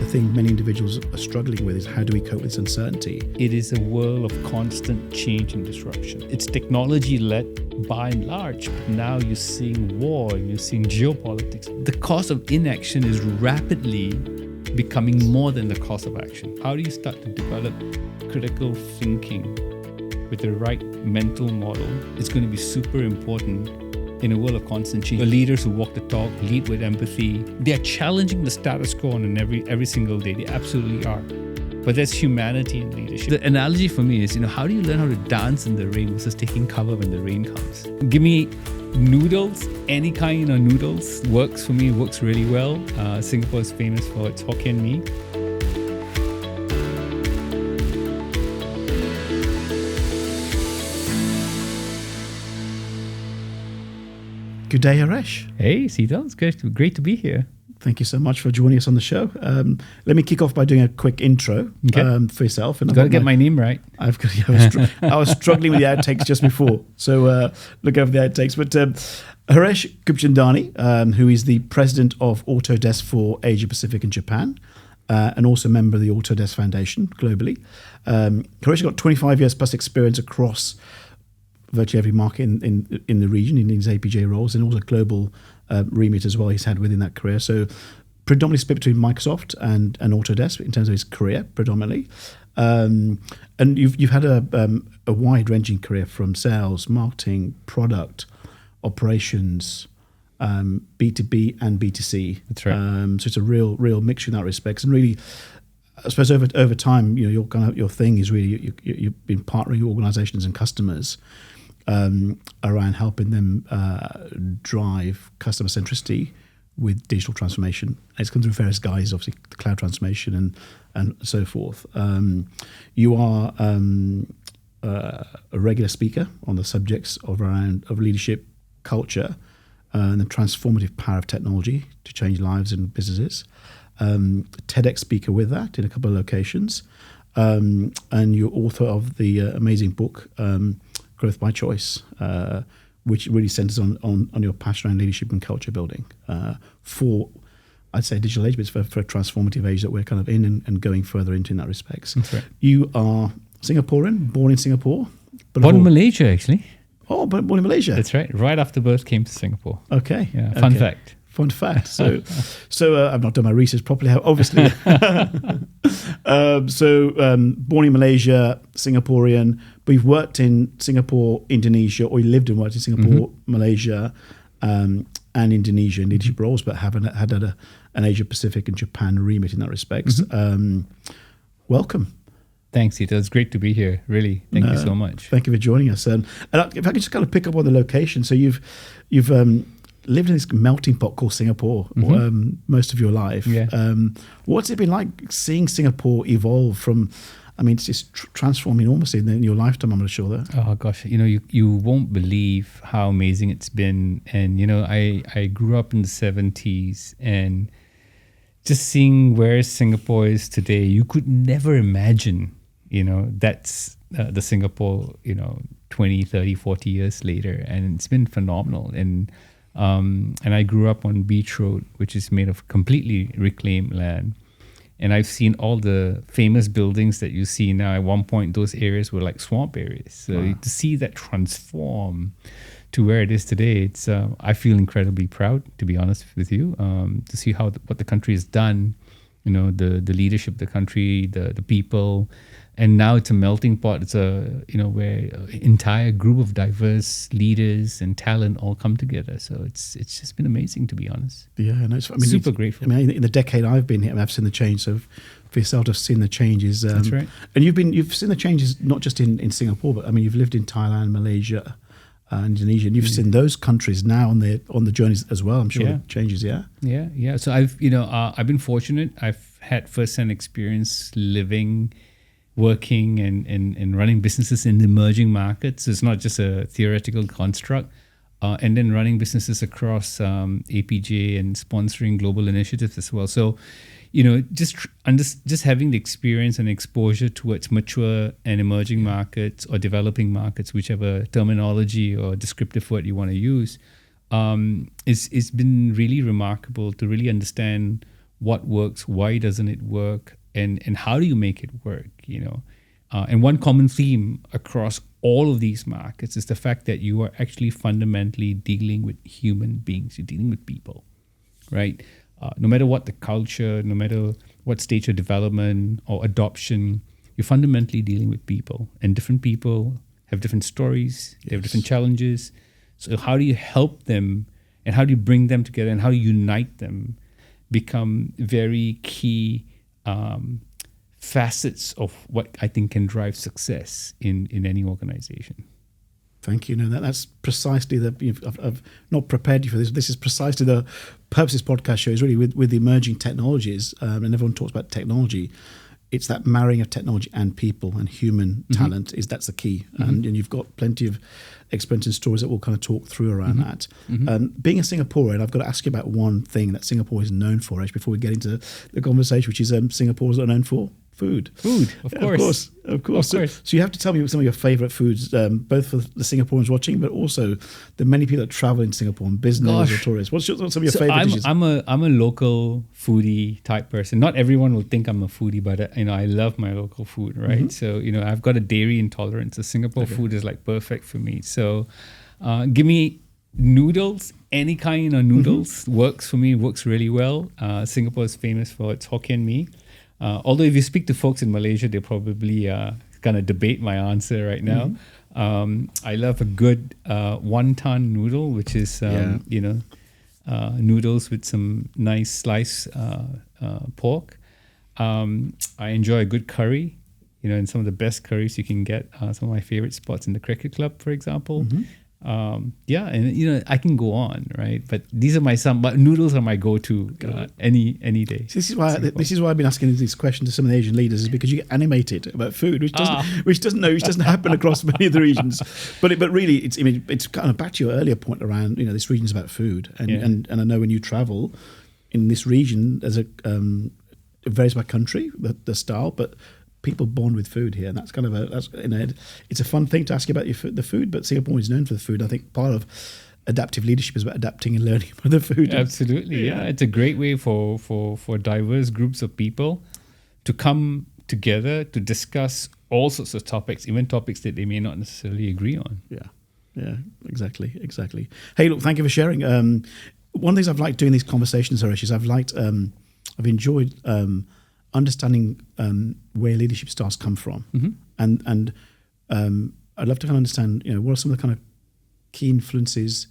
The thing many individuals are struggling with is how do we cope with this uncertainty? It is a world of constant change and disruption. It's technology-led by and large. Now you're seeing war and you're seeing geopolitics. The cost of inaction is rapidly becoming more than the cost of action. How do you start to develop critical thinking with the right mental model? It's going to be super important in a world of constant change. The leaders who walk the talk, lead with empathy. They are challenging the status quo on every single day. They absolutely are. But there's humanity in leadership. The analogy for me is, how do you learn how to dance in the rain versus taking cover when the rain comes? Give me noodles, any kind of noodles works for me, works really well. Singapore is famous for its Hokkien mee. Good day, Haresh. Hey, Sital, it's great to be here. Thank you so much for joining us on the show. Let me kick off by doing a quick intro for yourself. And got to get my name right. I was struggling with the outtakes just before, so look over the outtakes. But Haresh Khoobchandani, who is the president of Autodesk for Asia Pacific and Japan, and also a member of the Autodesk Foundation globally. Haresh has got 25 years plus experience across virtually every market in the region in his APJ roles, and also global remit as well he's had within that career. So predominantly split between Microsoft and Autodesk in terms of his career predominantly. And you've had a wide-ranging career from sales, marketing, product, operations, B2B and B2C. That's right. So it's a real mixture in that respect. And really, I suppose over time, your thing is really you've been partnering with organizations and customers around helping them drive customer centricity with digital transformation. It's come through various guises, obviously the cloud transformation and so forth. You are a regular speaker on the subjects of leadership, culture, and the transformative power of technology to change lives and businesses. TEDx speaker with that in a couple of locations, and you're author of the amazing book Growth by Choice, which really centers on your passion around leadership and culture building for, I'd say, digital age, but it's for a transformative age that we're kind of in and going further into in that respect. That's right. You are Singaporean, born in Singapore, but born in Malaysia, actually. Oh, but born in Malaysia. That's right. Right after birth, came to Singapore. Okay. Yeah. Fun fact. Fun fact. So I've not done my research properly, obviously. Born in Malaysia, Singaporean, but you've worked in Singapore, Indonesia, or you lived and worked in Singapore, Malaysia, and Indonesia in leadership roles, but haven't had an Asia Pacific and Japan remit in that respect. Welcome. Thanks, Ita. It's great to be here. Really, thank you so much. Thank you for joining us. And if I could just kind of pick up on the location, so you've lived in this melting pot called Singapore most of your life. Yeah. What's it been like seeing Singapore evolve from? I mean, it's just transformed enormously in your lifetime, I'm sure. That. Oh gosh, you won't believe how amazing it's been. And I grew up in the 70s, and just seeing where Singapore is today, you could never imagine. That's the Singapore, 20, 30, 40 years later, and it's been phenomenal. And I grew up on Beach Road, which is made of completely reclaimed land. And I've seen all the famous buildings that you see now. At one point, those areas were like swamp areas. So to see that transform to where it is today, it's I feel incredibly proud, to be honest with you, to see what the country has done. The leadership of the country, the people. And now it's a melting pot. It's where an entire group of diverse leaders and talent all come together. So it's just been amazing, to be honest. Yeah, no, super grateful. In the decade I've been here, I've seen the change. So for yourself, I've seen the changes. That's right. And you've seen the changes not just in Singapore, but you've lived in Thailand, Malaysia, Indonesia, and you've seen those countries now on the journeys as well. I'm sure the changes. Yeah. Yeah. So I've been fortunate. I've had first-hand experience living, working and running businesses in emerging markets. It's not just a theoretical construct. And then running businesses across APJ and sponsoring global initiatives as well. So, just having the experience and exposure towards mature and emerging markets or developing markets, whichever terminology or descriptive word you want to use, it's been really remarkable to really understand what works, why doesn't it work, and how do you make it work, And one common theme across all of these markets is the fact that you are actually fundamentally dealing with human beings. You're dealing with people, right? No matter what the culture, no matter what stage of development or adoption, you're fundamentally dealing with people. And different people have different stories, they have different challenges. So how do you help them, and how do you bring them together, and how do you unite them become very key facets of what I think can drive success in any organization. Thank you. No, that's precisely I've not prepared you for this. This is precisely the purpose of this podcast show, is really with the emerging technologies, and everyone talks about technology. It's that marrying of technology and people and human talent that's the key. And you've got plenty of experience and stories that we'll kind of talk through around that. Being a Singaporean, I've got to ask you about one thing that Singapore is known for, Ash, before we get into the conversation, which is Singapore's are known for food. Of course. So you have to tell me some of your favourite foods, both for the Singaporeans watching, but also the many people that travel in Singapore on business or tourists. What's some of your favourite dishes? I'm a local foodie type person. Not everyone will think I'm a foodie, but I love my local food, right? So I've got a dairy intolerance. So Singapore food is like perfect for me. So give me noodles. Any kind of noodles works for me. Works really well. Singapore is famous for its Hokkien mee. Although if you speak to folks in Malaysia, they're probably going to debate my answer right now. I love a good wonton noodle, which is, noodles with some nice sliced pork. I enjoy a good curry, and some of the best curries you can get. Some of my favorite spots in the cricket club, for example. I can go on, right? But these are but noodles are my go-to any day. So this is why I've been asking these questions to some of the Asian leaders, is because you get animated about food, which doesn't happen across many of the regions. But really, it's kind of back to your earlier point around this region's about food, and I know when you travel in this region, there's it varies by country, the style, but people bond with food here, and that's kind of it's a fun thing to ask you about the food. But Singapore is known for the food. I think part of adaptive leadership is about adapting and learning from the food. Absolutely, yeah. It's a great way for diverse groups of people to come together to discuss all sorts of topics, even topics that they may not necessarily agree on. Yeah, exactly. Hey, look, thank you for sharing. One of the things I've liked doing these conversations, Haresh, is I've enjoyed understanding where leadership styles come from, and I'd love to kind of understand, what are some of the kind of key influences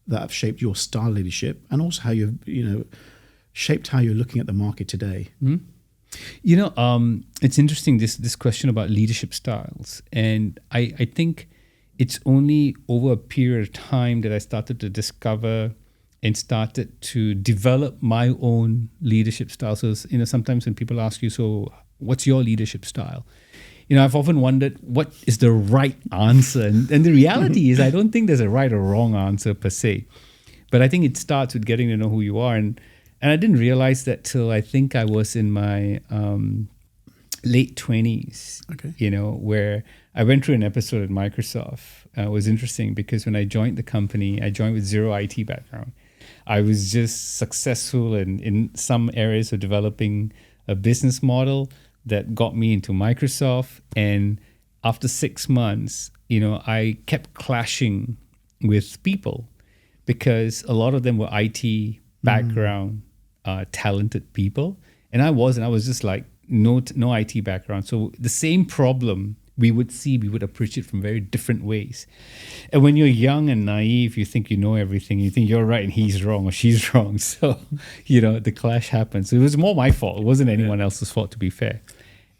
that have shaped your style of leadership, and also how you've shaped how you're looking at the market today. It's interesting, this question about leadership styles, and I think it's only over a period of time that I started to discover and started to develop my own leadership style. So, sometimes when people ask you, so what's your leadership style? I've often wondered, what is the right answer? And the reality is, I don't think there's a right or wrong answer per se. But I think it starts with getting to know who you are. And I didn't realize that till I think I was in my late 20s, where I went through an episode at Microsoft. It was interesting because when I joined the company, I joined with zero IT background. I was just successful in some areas of developing a business model that got me into Microsoft. And after 6 months, I kept clashing with people because a lot of them were IT background, talented people. And I was just like, no IT background. So the same problem we would approach it from very different ways. And when you're young and naive, you think you know everything. You think you're right and he's wrong or she's wrong. So, the clash happens. So it was more my fault. It wasn't anyone else's fault, to be fair.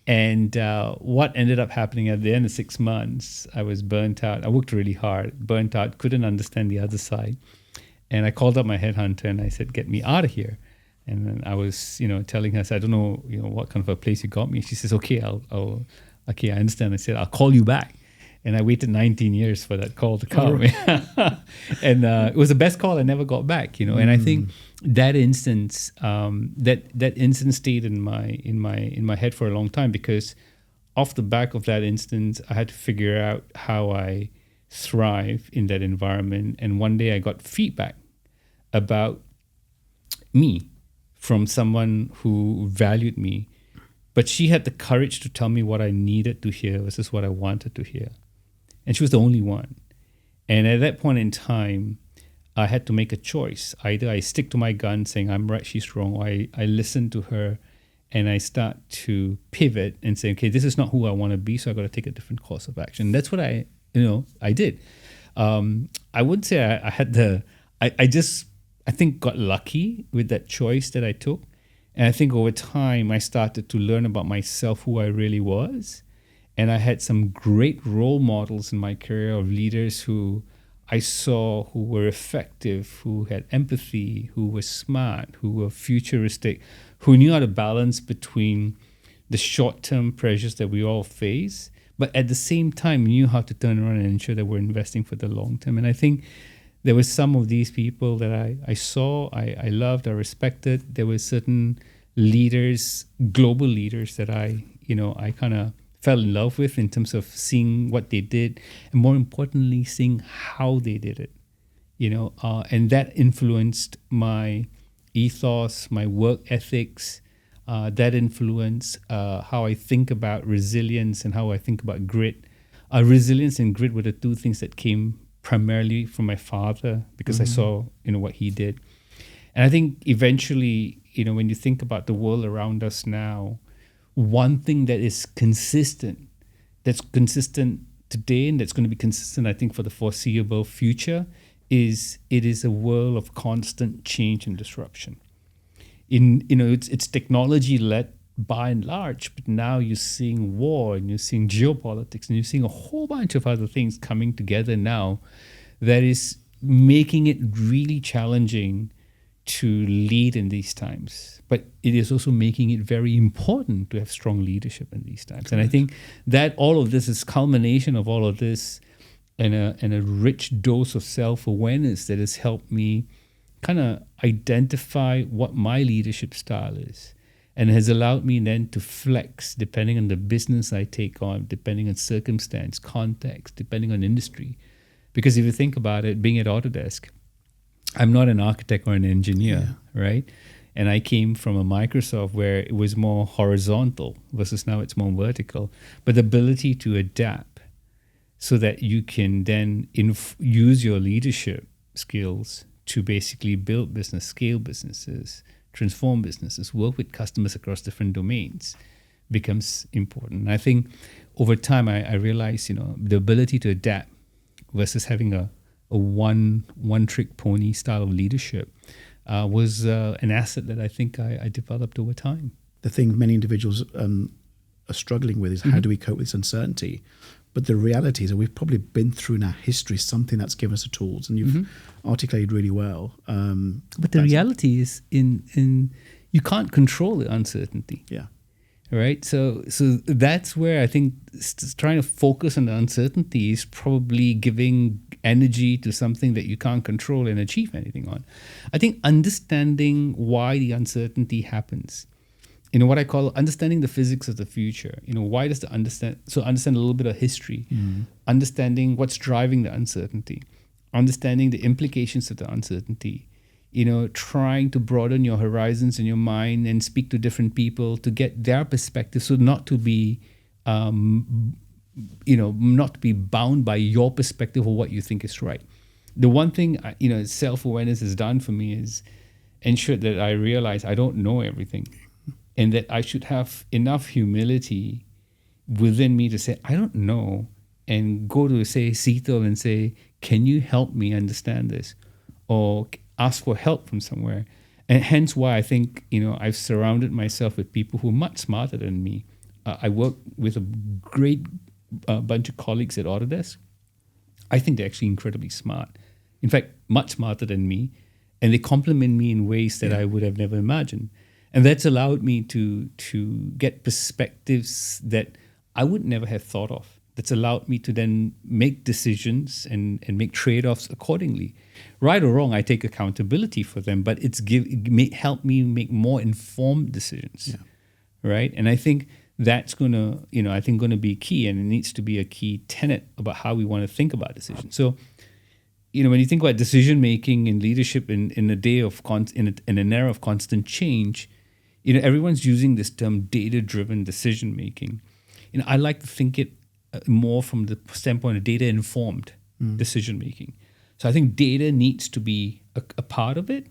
And what ended up happening at the end of 6 months, I was burnt out. I worked really hard, burnt out, couldn't understand the other side. And I called up my headhunter and I said, get me out of here. And then I was, telling her, I said, I don't know, what kind of a place you got me. She says, okay, I understand. I said, I'll call you back. And I waited 19 years for that call to come. And it was the best call I never got back, And I think that instance, that instance stayed in my head for a long time, because off the back of that instance, I had to figure out how I thrive in that environment. And one day I got feedback about me from someone who valued me, but she had the courage to tell me what I needed to hear versus what I wanted to hear. And she was the only one. And at that point in time, I had to make a choice. Either I stick to my gun saying I'm right, she's wrong, or I listen to her and I start to pivot and say, okay, this is not who I want to be, so I got to take a different course of action. That's what I did. I would say I had I think got lucky with that choice that I took. And I think over time, I started to learn about myself, who I really was. And I had some great role models in my career of leaders who I saw who were effective, who had empathy, who were smart, who were futuristic, who knew how to balance between the short-term pressures that we all face, but at the same time knew how to turn around and ensure that we're investing for the long term. And I think there were some of these people that I saw, I loved, I respected. There were certain leaders, global leaders that I kind of fell in love with in terms of seeing what they did, and more importantly, seeing how they did it. And that influenced my ethos, my work ethics. That influenced how I think about resilience and how I think about grit. Resilience and grit were the two things that came primarily from my father, because I saw what he did. And I think eventually, when you think about the world around us now, one thing that is consistent, that's consistent today and that's going to be consistent, I think, for the foreseeable future, is it is a world of constant change and disruption. It's technology led by and large, but now you're seeing war and you're seeing geopolitics and you're seeing a whole bunch of other things coming together now that is making it really challenging to lead in these times. But it is also making it very important to have strong leadership in these times. And I think that all of this is culmination of all of this, and a rich dose of self-awareness that has helped me kind of identify what my leadership style is, and has allowed me then to flex depending on the business I take on, depending on circumstance, context, depending on industry. Because if you think about it, being at Autodesk, I'm not an architect or an engineer, right? And I came from a Microsoft where it was more horizontal versus now it's more vertical. But the ability to adapt so that you can then use your leadership skills to basically build business, scale businesses, transform businesses, work with customers across different domains becomes important. And I think over time I realized, the ability to adapt versus having a one-trick pony style of leadership was an asset that I think I developed over time. The thing many individuals are struggling with is how do we cope with this uncertainty? But the reality is that we've probably been through in our history something that's given us the tools, and you've articulated really well. But the reality is in you can't control the uncertainty. Yeah. Right. So that's where I think trying to focus on the uncertainty is probably giving energy to something that you can't control and achieve anything on. I think understanding why the uncertainty happens, what I call understanding the physics of the future. Why does understand a little bit of history, understanding what's driving the uncertainty, understanding the implications of the uncertainty. Trying to broaden your horizons in your mind and speak to different people to get their perspective, so not to be, not to be bound by your perspective or what you think is right. The one thing, self-awareness has done for me is ensure that I realize I don't know everything, and that I should have enough humility within me to say, I don't know, and go to, say, Sital and say, can you help me understand this? Or ask for help from somewhere. And hence why I think, I've surrounded myself with people who are much smarter than me. I work with a great bunch of colleagues at Autodesk. I think they're actually incredibly smart. In fact, much smarter than me. And they complement me in ways that I would have never imagined. And that's allowed me to get perspectives that I would never have thought of. That's allowed me to then make decisions and make trade-offs accordingly. Right or wrong, I take accountability for them, but help me make more informed decisions, right? And I think that's going to be key, and it needs to be a key tenet about how we want to think about decisions. So when you think about decision making and leadership in a day of in an era of constant change, everyone's using this term data driven decision making. I like to think it more from the standpoint of data informed decision making. So I think data needs to be a part of it,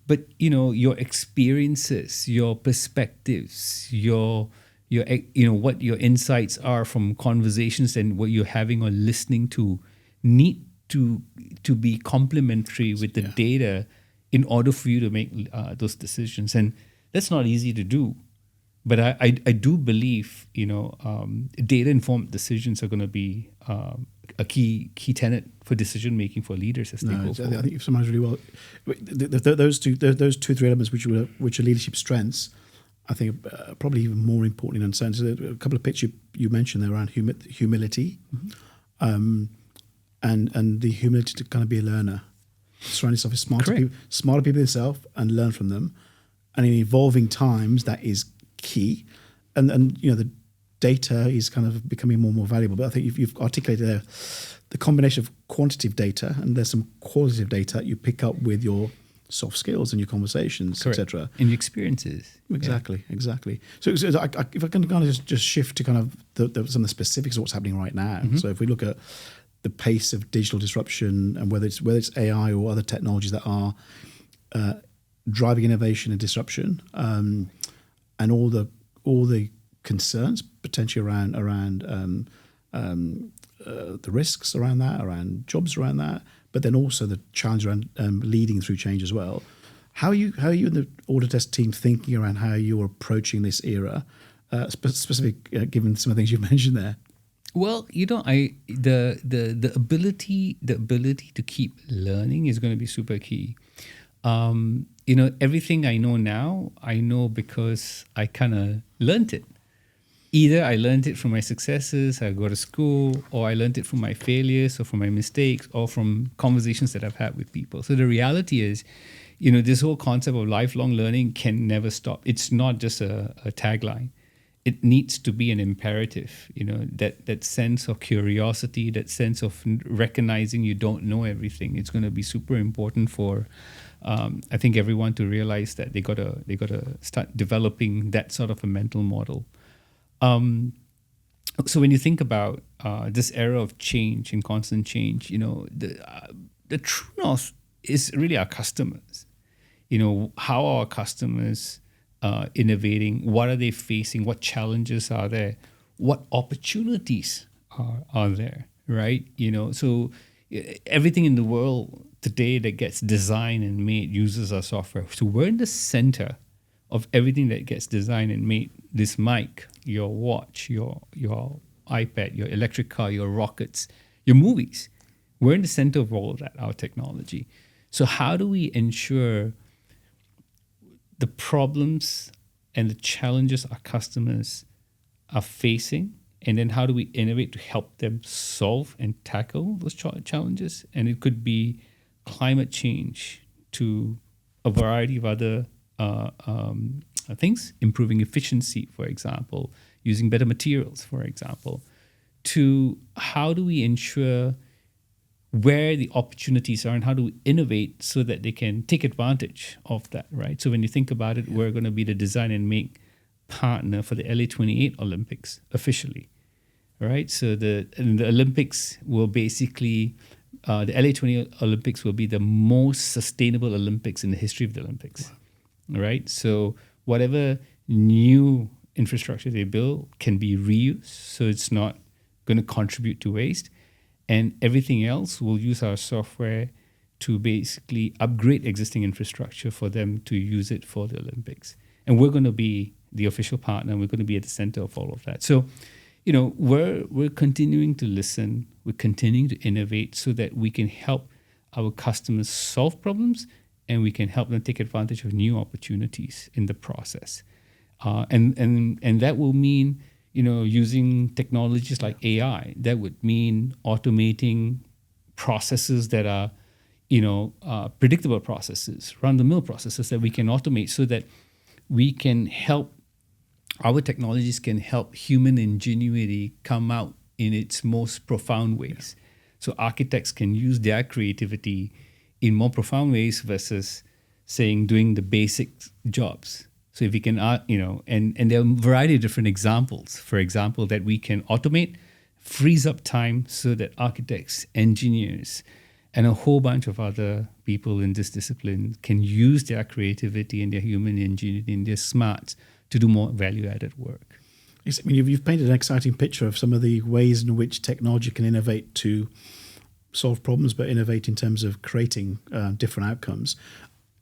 but your experiences, your perspectives, your what your insights are from conversations and what you're having or listening to need to be complementary with the data in order for you to make those decisions. And that's not easy to do. But I do believe, data informed decisions are going to be a key tenet for decision making for leaders as they go forward. I think you've summarized really well. Those two, three elements, which are leadership strengths, I think are probably even more important in understanding. So a couple of bits you mentioned there around humility, and the humility to kind of be a learner, surround yourself with smarter people yourself, and learn from them. And in evolving times, that is key. And the data is kind of becoming more and more valuable. But I think you've articulated there the combination of quantitative data, and there's some qualitative data you pick up with your soft skills and your conversations, etc. And your experiences. Exactly. So if I can kind of just shift to kind of some of the specifics of what's happening right now. So if we look at the pace of digital disruption, and whether it's AI or other technologies that are driving innovation and disruption, and all the concerns potentially around the risks around that, around jobs around that, but then also the challenge around leading through change as well. How are you in the Autodesk team thinking around how you're approaching this era, specific given some of the things you've mentioned there? Well, the ability to keep learning is going to be super key. Everything I know now, I know because I kind of learned it. Either I learned it from my successes, I go to school, or I learned it from my failures or from my mistakes or from conversations that I've had with people. So the reality is, this whole concept of lifelong learning can never stop. It's not just a tagline. It needs to be an imperative, that sense of curiosity, that sense of recognizing you don't know everything. It's going to be super important for, I think, everyone to realize that they gotta start developing that sort of a mental model. So when you think about this era of change and constant change, the true north is really our customers. How are our customers innovating? What are they facing? What challenges are there? What opportunities are there, right? So everything in the world today that gets designed and made uses our software. So we're in the center of everything that gets designed and made. This mic, your watch, your iPad, your electric car, your rockets, your movies. We're in the center of all of that, our technology. So how do we ensure the problems and the challenges our customers are facing, and then how do we innovate to help them solve and tackle those challenges? And it could be climate change to a variety of other things, improving efficiency, for example, using better materials, for example, to how do we ensure where the opportunities are and how do we innovate so that they can take advantage of that, right? So when you think about it, we're going to be the design and make partner for the LA28 Olympics officially, right? So the Olympics will basically, the LA28 Olympics will be the most sustainable Olympics in the history of the Olympics, right? So whatever new infrastructure they build can be reused, so it's not going to contribute to waste. And everything else, we'll use our software to basically upgrade existing infrastructure for them to use it for the Olympics. And we're going to be the official partner, and we're going to be at the center of all of that. So, we're continuing to listen, we're continuing to innovate so that we can help our customers solve problems, and we can help them take advantage of new opportunities in the process. And that will mean, using technologies like AI. That would mean automating processes that are, predictable processes, run-of-the-mill processes that we can automate so that we can help, our technologies can help human ingenuity come out in its most profound ways. So architects can use their creativity in more profound ways versus saying doing the basic jobs. So if we can, and there are a variety of different examples. For example, that we can automate, frees up time so that architects, engineers, and a whole bunch of other people in this discipline can use their creativity and their human ingenuity and their smarts to do more value-added work. I mean, you've painted an exciting picture of some of the ways in which technology can innovate to solve problems, but innovate in terms of creating different outcomes.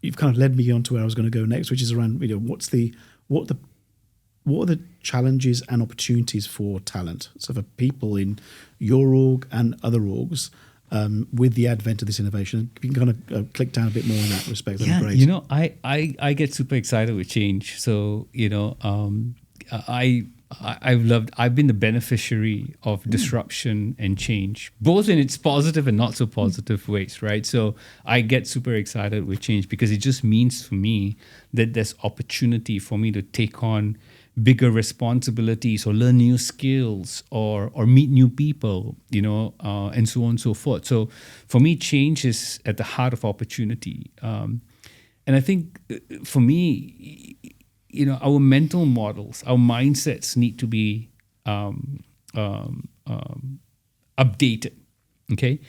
You've kind of led me on to where I was going to go next, which is around, what are the challenges and opportunities for talent? So for people in your org and other orgs, with the advent of this innovation, if you can kind of click down a bit more in that respect, that'd be great. I get super excited with change. So, I've been the beneficiary of disruption and change, both in its positive and not so positive ways, right? So I get super excited with change because it just means for me that there's opportunity for me to take on bigger responsibilities or learn new skills or meet new people, and so on and so forth. So for me, change is at the heart of opportunity. And I think for me, our mental models, our mindsets need to be updated. Okay,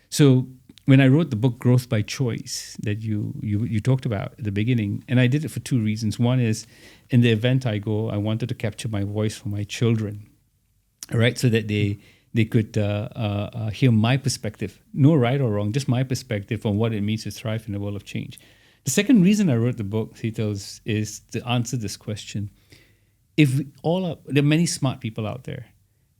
so when I wrote the book Growth by Choice that you talked about at the beginning, and I did it for two reasons. One is, in the event I go, I wanted to capture my voice for my children, all right, so that they could hear my perspective, no right or wrong, just my perspective on what it means to thrive in a world of change. The second reason I wrote the book, Sital, is to answer this question. There are many smart people out there.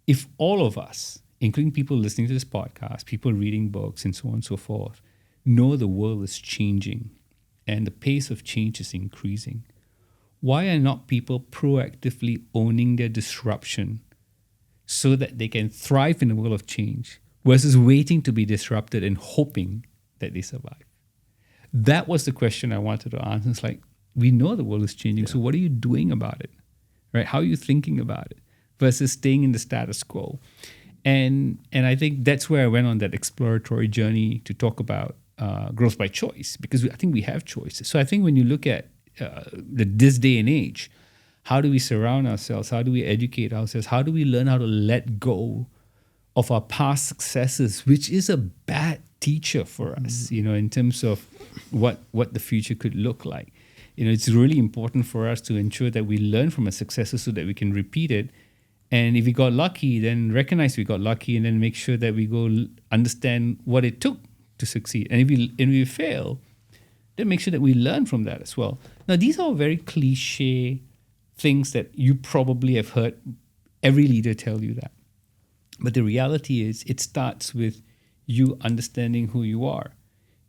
If all of us, including people listening to this podcast, people reading books, and so on and so forth, know the world is changing and the pace of change is increasing, why are not people proactively owning their disruption so that they can thrive in a world of change versus waiting to be disrupted and hoping that they survive? That was the question I wanted to answer. It's like, we know the world is changing, so what are you doing about it? Right? How are you thinking about it versus staying in the status quo? And I think that's where I went on that exploratory journey to talk about growth by choice, because I think we have choices. So I think when you look at this day and age, how do we surround ourselves? How do we educate ourselves? How do we learn how to let go of our past successes, which is a bad teacher for us, in terms of what the future could look like. It's really important for us to ensure that we learn from our successes so that we can repeat it. And if we got lucky, then recognize we got lucky, and then make sure that we go understand what it took to succeed. And if we fail, then make sure that we learn from that as well. Now, these are very cliche things that you probably have heard every leader tell you that. But the reality is, it starts with you understanding who you are.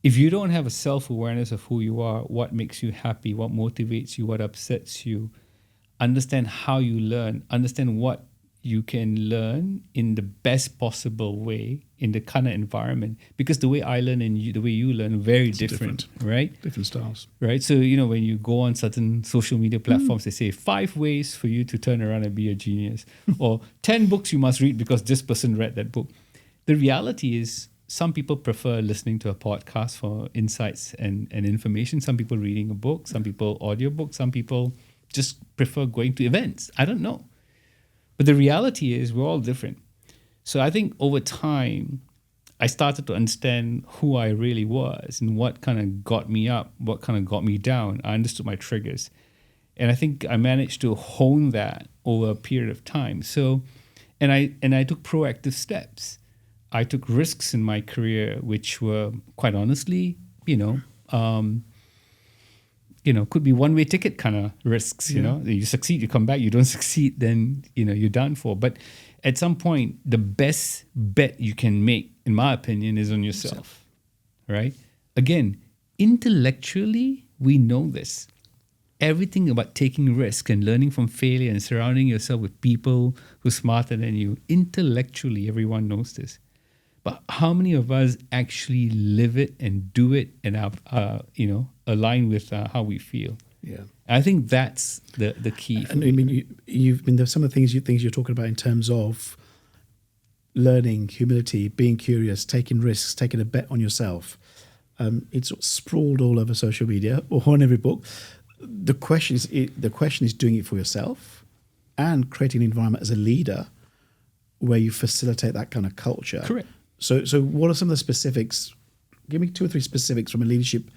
If you don't have a self-awareness of who you are, what makes you happy, what motivates you, what upsets you, understand how you learn, understand what you can learn in the best possible way in the kind of environment. Because the way I learn and the way you learn are very different, right? Different styles. Right? So, when you go on certain social media platforms, they say 5 ways for you to turn around and be a genius, or 10 books you must read because this person read that book. The reality is, some people prefer listening to a podcast for insights and information. Some people reading a book, some people audiobook, some people just prefer going to events. I don't know. But the reality is, we're all different. So I think over time, I started to understand who I really was and what kind of got me up, what kind of got me down. I understood my triggers. And I think I managed to hone that over a period of time. So, and I took proactive steps. I took risks in my career, which were, quite honestly, could be one-way ticket kind of risks. You succeed, you come back. You don't succeed, then you're done for. But at some point, the best bet you can make, in my opinion, is on yourself. Right? Again, intellectually, we know this. Everything about taking risk and learning from failure and surrounding yourself with people who are smarter than you. Intellectually, everyone knows this. But how many of us actually live it and do it and align with how we feel? Yeah, I think that's the key. And I mean, you've been, there's some of the things you're talking about in terms of learning, humility, being curious, taking risks, taking a bet on yourself. It's sprawled all over social media or on every book. The question is doing it for yourself and creating an environment as a leader where you facilitate that kind of culture. Correct. So what are some of the specifics? Give me 2 or 3 specifics from a leadership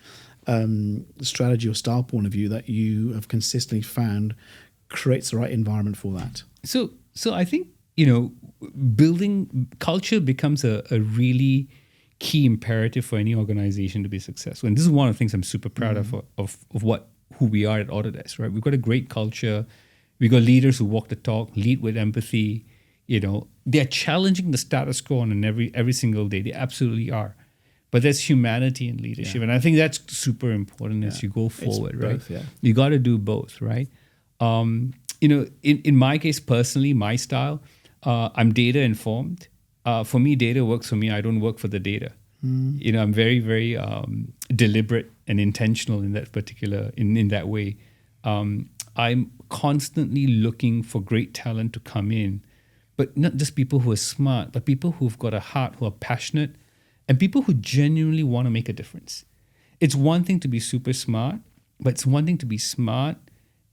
strategy or style point of view that you have consistently found creates the right environment for that. So I think, building culture becomes a really key imperative for any organization to be successful. And this is one of the things I'm super proud of who we are at Autodesk, right? We've got a great culture. We've got leaders who walk the talk, lead with empathy. They're challenging the status quo on every single day. They absolutely are. But there's humanity in leadership. Yeah. And I think that's super important as you go forward, right? Both, yeah. You got to do both, right? In my case, personally, my style, I'm data informed. For me, data works for me. I don't work for the data. I'm very, very deliberate and intentional in that particular, in that way. I'm constantly looking for great talent to come in, but not just people who are smart, but people who've got a heart, who are passionate, and people who genuinely want to make a difference. It's one thing to be super smart, but it's one thing to be smart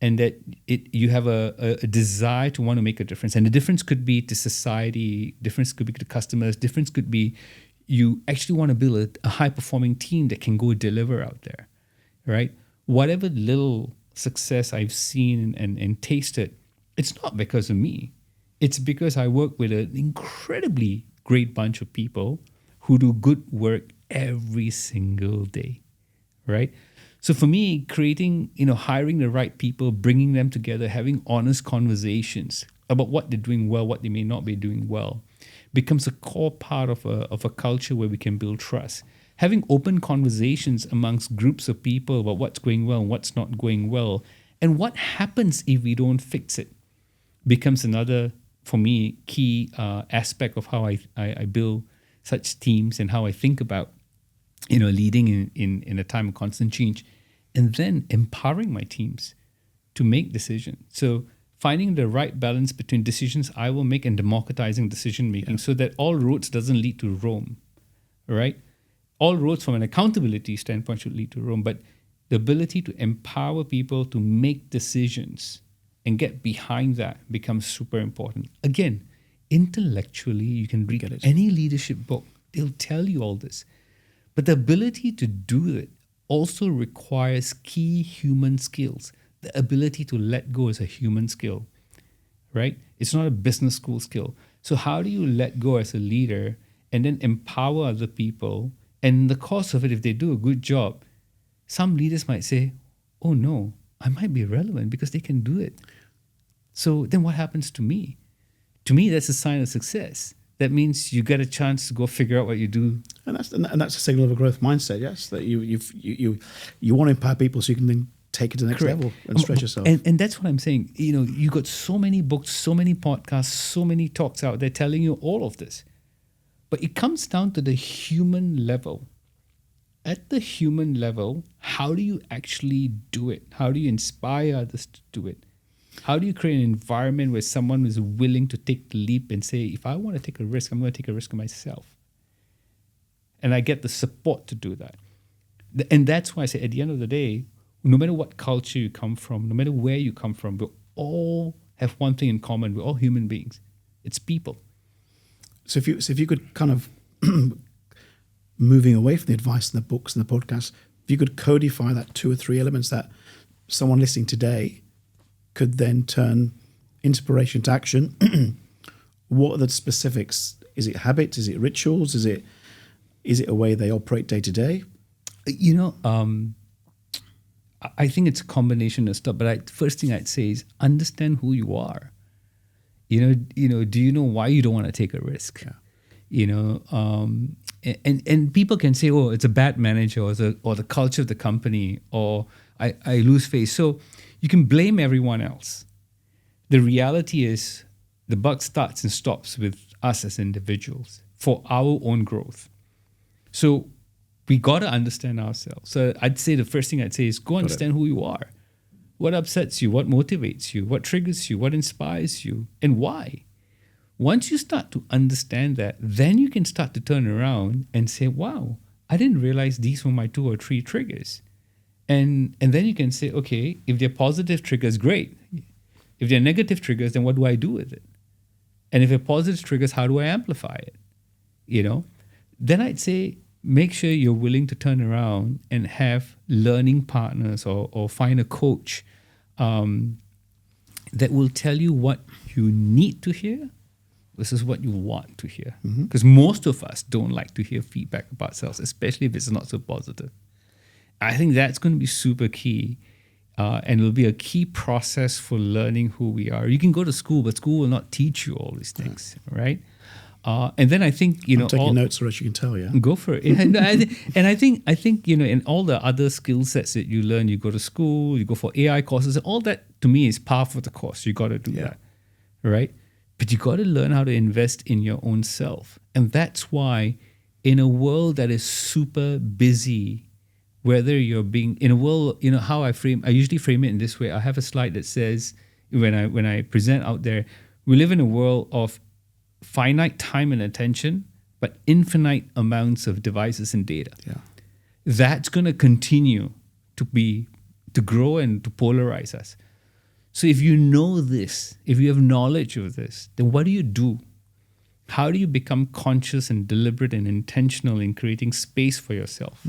and that you have a desire to want to make a difference. And the difference could be to society, difference could be to customers, difference could be you actually want to build a high-performing team that can go deliver out there, right? Whatever little success I've seen and tasted, it's not because of me. It's because I work with an incredibly great bunch of people who do good work every single day, right? So for me, creating, hiring the right people, bringing them together, having honest conversations about what they're doing well, what they may not be doing well, becomes a core part of a culture where we can build trust. Having open conversations amongst groups of people about what's going well and what's not going well, and what happens if we don't fix it, becomes another, for me, key aspect of how I build such teams and how I think about leading in a time of constant change, and then empowering my teams to make decisions. So finding the right balance between decisions I will make and democratizing decision making, so that all roads doesn't lead to Rome, right? All roads from an accountability standpoint should lead to Rome, but the ability to empower people to make decisions and get behind that becomes super important. Again, intellectually, you can read any leadership book. They'll tell you all this. But the ability to do it also requires key human skills. The ability to let go is a human skill, right? It's not a business school skill. So how do you let go as a leader and then empower other people? And in the course of it, if they do a good job, some leaders might say, oh no, I might be irrelevant because they can do it. So then what happens to me? To me, that's a sign of success. That means you get a chance to go figure out what you do. And that's a signal of a growth mindset, yes, that you want to empower people so you can then take it to the next level and stretch yourself. And that's what I'm saying. You got so many books, so many podcasts, so many talks out there telling you all of this. But it comes down to the human level. At the human level, how do you actually do it? How do you inspire others to do it? How do you create an environment where someone is willing to take the leap and say, if I want to take a risk, I'm going to take a risk on myself. And I get the support to do that. And that's why I say at the end of the day, no matter what culture you come from, no matter where you come from, we all have one thing in common. We're all human beings. It's people. So if you could kind of, moving away from the advice and the books and the podcasts, if you could codify that 2 or 3 elements that someone listening today could then turn inspiration to action, what are the specifics? Is it habits? Is it rituals? Is it a way they operate day to day? I think it's a combination of stuff. But first thing I'd say is understand who you are. Do you know why you don't want to take a risk? Yeah. And people can say, oh, it's a bad manager or the culture of the company, or I lose face. So you can blame everyone else. The reality is the buck starts and stops with us as individuals for our own growth. So we got to understand ourselves. So I'd say the first thing I'd say is go understand who you are. What upsets you? What motivates you? What triggers you? What inspires you? And why? Once you start to understand that, then you can start to turn around and say, wow, I didn't realize these were my 2 or 3 triggers. And then you can say, okay, if they're positive triggers, great. If they're negative triggers, then what do I do with it? And if they're positive triggers, how do I amplify it? Then I'd say, make sure you're willing to turn around and have learning partners or find a coach that will tell you what you need to hear versus what you want to hear. Because most of us don't like to hear feedback about ourselves, especially if it's not so positive. I think that's going to be super key. And it'll be a key process for learning who we are. You can go to school, but school will not teach you all these things, right? And then I think, I'm taking notes, Haresh, you can tell, yeah. Go for it. And I think in all the other skill sets that you learn, you go to school, you go for AI courses, all that to me is par for the course. You got to do that, right? But you got to learn how to invest in your own self. And that's why in a world that is super busy, whether you're being in a world, how I usually frame it in this way. I have a slide that says, when I present out there, we live in a world of finite time and attention, but infinite amounts of devices and data. Yeah. That's going to continue to grow and to polarize us. So if you know this, if you have knowledge of this, then what do you do? How do you become conscious and deliberate and intentional in creating space for yourself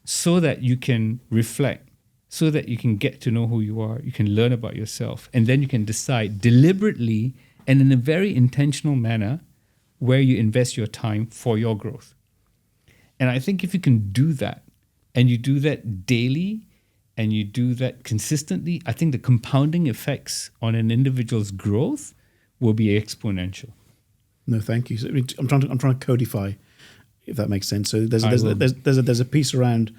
so that you can reflect, so that you can get to know who you are, you can learn about yourself, and then you can decide deliberately and in a very intentional manner where you invest your time for your growth. And I think if you can do that, and you do that daily, and you do that consistently, I think the compounding effects on an individual's growth will be exponential. No, thank you. So, I'm trying to codify, if that makes sense. So there's a piece around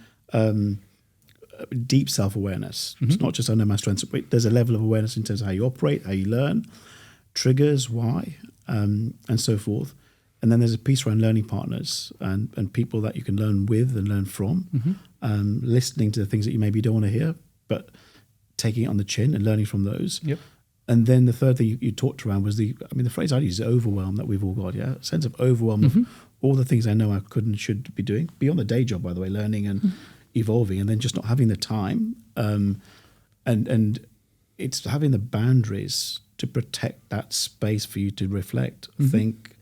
deep self-awareness. It's not just I know my strengths, but there's a level of awareness in terms of how you operate, how you learn, triggers, why, and so forth. And then there's a piece around learning partners and people that you can learn with and learn from, listening to the things that you maybe don't want to hear, but taking it on the chin and learning from those. Yep. And then the third thing you talked around was the phrase I use is overwhelm that we've all got, yeah? A sense of overwhelm of all the things I know I could and should be doing, beyond the day job, by the way, learning and evolving, and then just not having the time. And it's having the boundaries to protect that space for you to reflect, think,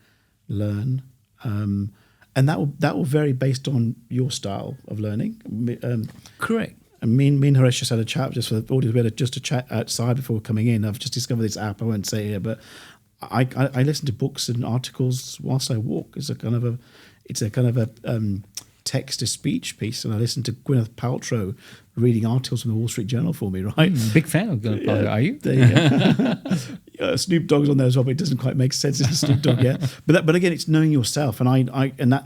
learn, and that will vary based on your style of learning. Correct. And me and Haresh just had a chat just for the audience, just a chat outside before coming in. I've just discovered this app. I won't say here, but I listen to books and articles whilst I walk. It's a kind of a text to speech piece, and I listen to Gwyneth Paltrow reading articles from the Wall Street Journal for me. Right, big fan of Gwyneth Paltrow. Are you? There you go. Snoop Dogg's on there as well, but it doesn't quite make sense. It's Snoop Dogg, yeah. But again, it's knowing yourself, and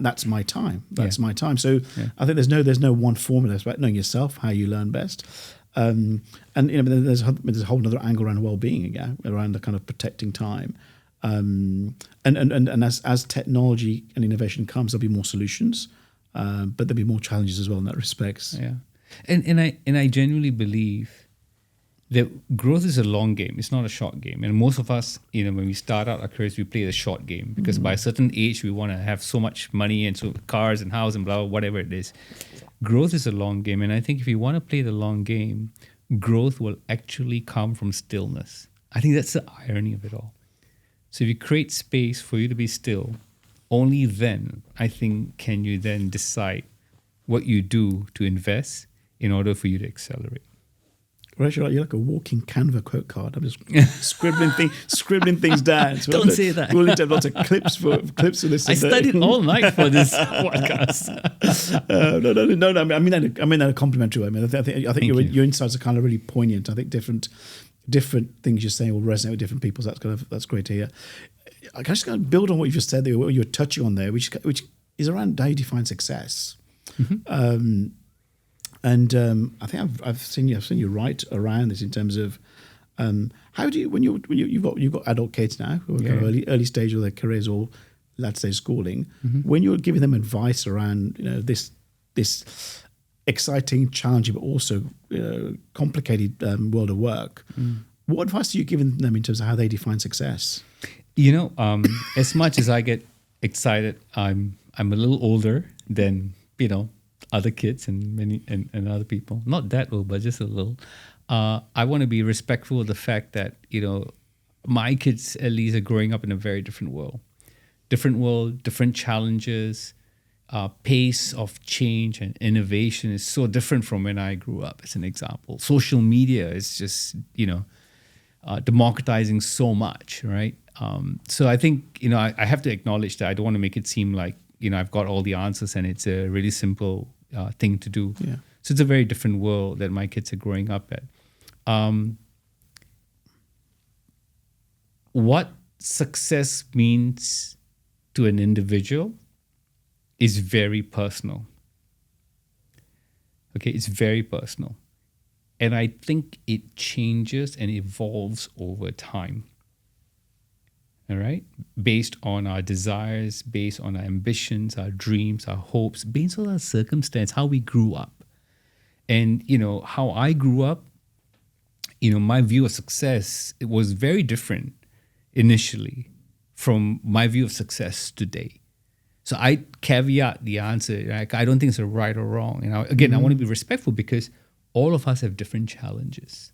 that's my time. That's my time. So I think there's no one formula. It's about knowing yourself, how you learn best, and there's a whole other angle around well-being again, around the kind of protecting time. And as technology and innovation comes, there'll be more solutions, but there'll be more challenges as well in that respect. Yeah, and I genuinely believe that growth is a long game. It's not a short game. And most of us, when we start out our careers, we play the short game because by a certain age, we want to have so much money and so cars and house and blah, blah, whatever it is. Growth is a long game. And I think if you want to play the long game, growth will actually come from stillness. I think that's the irony of it all. So if you create space for you to be still, only then, I think, can you then decide what you do to invest in order for you to accelerate. Rachel, you're like a walking Canva quote card. I'm just scribbling things down. So Don't say that. We'll need to have lots of clips for this. I studied all night for this podcast. No. I mean that in a complimentary way. I think your insights are kind of really poignant. I think different things you're saying will resonate with different people. So that's great to hear. I can just kind of build on what you just said there, what you were touching on there, which is around how you define success. And I think I've seen you write around this in terms of how do you when you've got adult kids now who are kind of early stage of their careers or let's say schooling, when you're giving them advice around this exciting, challenging, but also complicated world of work, what advice are you giving them in terms of how they define success? As much as I get excited, I'm a little older than other kids and many and other people. Not that old, but just a little. I want to be respectful of the fact that my kids at least are growing up in a very different world, different challenges. Pace of change and innovation is so different from when I grew up. As an example, social media is just democratizing so much, right? So I think I have to acknowledge that I don't want to make it seem like I've got all the answers and it's a really simple thing to do. Yeah. So it's a very different world that my kids are growing up at. What success means to an individual is very personal. Okay, it's very personal. And I think it changes and evolves over time. All right? Based on our desires, based on our ambitions, our dreams, our hopes, based on our circumstance, how we grew up. And, how I grew up, my view of success, it was very different initially from my view of success today. So I caveat the answer. Like, I don't think it's a right or wrong. I want to be respectful because all of us have different challenges.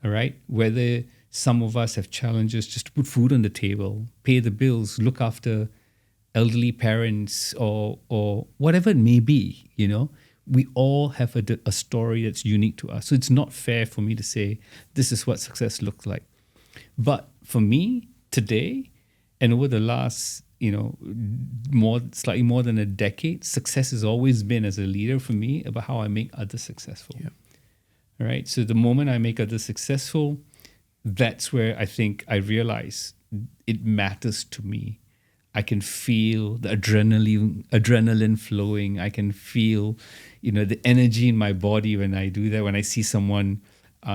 All right? Whether some of us have challenges just to put food on the table, pay the bills, look after elderly parents or whatever it may be, we all have a story that's unique to us. So it's not fair for me to say this is what success looks like. But for me today and over the last slightly more than a decade, success has always been, as a leader for me, about how I make others successful. Yeah. All right. So the moment I make others successful, that's where I think I realize it matters to me. I can feel the adrenaline flowing. I can feel, the energy in my body when I do that, when I see someone